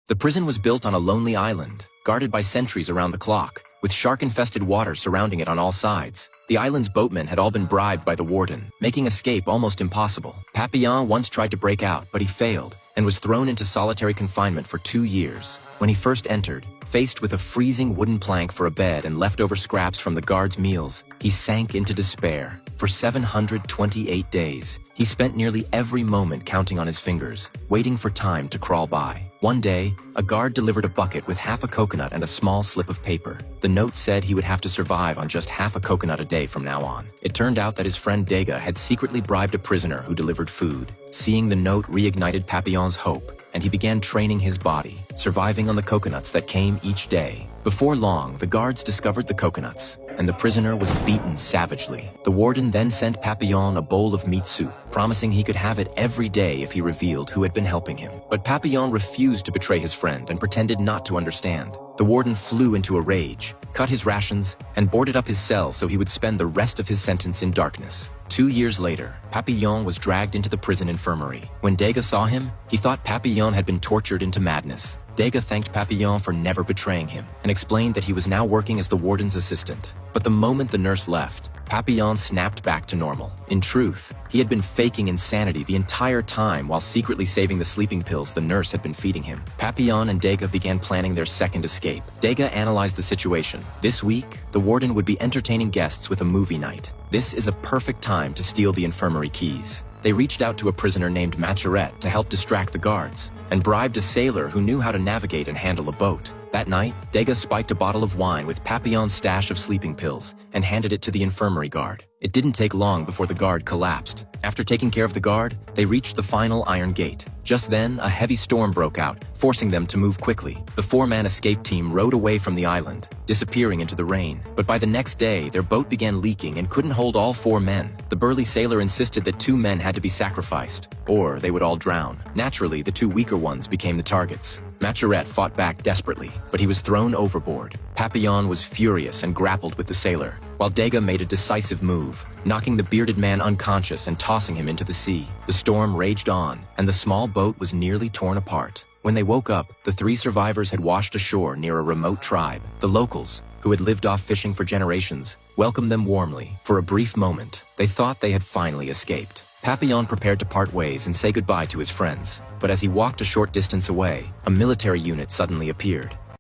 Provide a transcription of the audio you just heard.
The prison was built on a lonely island, guarded by sentries around the clock, with shark-infested water surrounding it on all sides. The island's boatmen had all been bribed by the warden, making escape almost impossible. Papillon once tried to break out, but he failed, and was thrown into solitary confinement for 2 years. When he first entered, faced with a freezing wooden plank for a bed and leftover scraps from the guards' meals, he sank into despair. For 728 days, he spent nearly every moment counting on his fingers, waiting for time to crawl by. One day, a guard delivered a bucket with half a coconut and a small slip of paper. The note said he would have to survive on just half a coconut a day from now on. It turned out that his friend Dega had secretly bribed a prisoner who delivered food. Seeing the note reignited Papillon's hope, and he began training his body, surviving on the coconuts that came each day. Before long, the guards discovered the coconuts, and the prisoner was beaten savagely. The warden then sent Papillon a bowl of meat soup, promising he could have it every day if he revealed who had been helping him. But Papillon refused to betray his friend and pretended not to understand. The warden flew into a rage, cut his rations, and boarded up his cell so he would spend the rest of his sentence in darkness. 2 years later, Papillon was dragged into the prison infirmary. When Dega saw him, he thought Papillon had been tortured into madness. Dega thanked Papillon for never betraying him and explained that he was now working as the warden's assistant. But the moment the nurse left, Papillon snapped back to normal. In truth, he had been faking insanity the entire time while secretly saving the sleeping pills the nurse had been feeding him. Papillon and Dega began planning their second escape. Dega analyzed the situation. This week, the warden would be entertaining guests with a movie night. This is a perfect time to steal the infirmary keys. They reached out to a prisoner named Maturette to help distract the guards, and bribed a sailor who knew how to navigate and handle a boat. That night, Dega spiked a bottle of wine with Papillon's stash of sleeping pills and handed it to the infirmary guard. It didn't take long before the guard collapsed. After taking care of the guard, they reached the final iron gate. Just then, a heavy storm broke out, forcing them to move quickly. The 4-man escape team rowed away from the island, disappearing into the rain. But by the next day, their boat began leaking and couldn't hold all 4 men. The burly sailor insisted that 2 men had to be sacrificed, or they would all drown. Naturally, the 2 weaker ones became the targets. Maturette fought back desperately, but he was thrown overboard. Papillon was furious and grappled with the sailor, while Dega made a decisive move, knocking the bearded man unconscious and tossing him into the sea. The storm raged on, and the small boat was nearly torn apart. When they woke up, the 3 survivors had washed ashore near a remote tribe. The locals, who had lived off fishing for generations, welcomed them warmly. For a brief moment, they thought they had finally escaped. Papillon prepared to part ways and say goodbye to his friends. But as he walked a short distance away, a military unit suddenly appeared.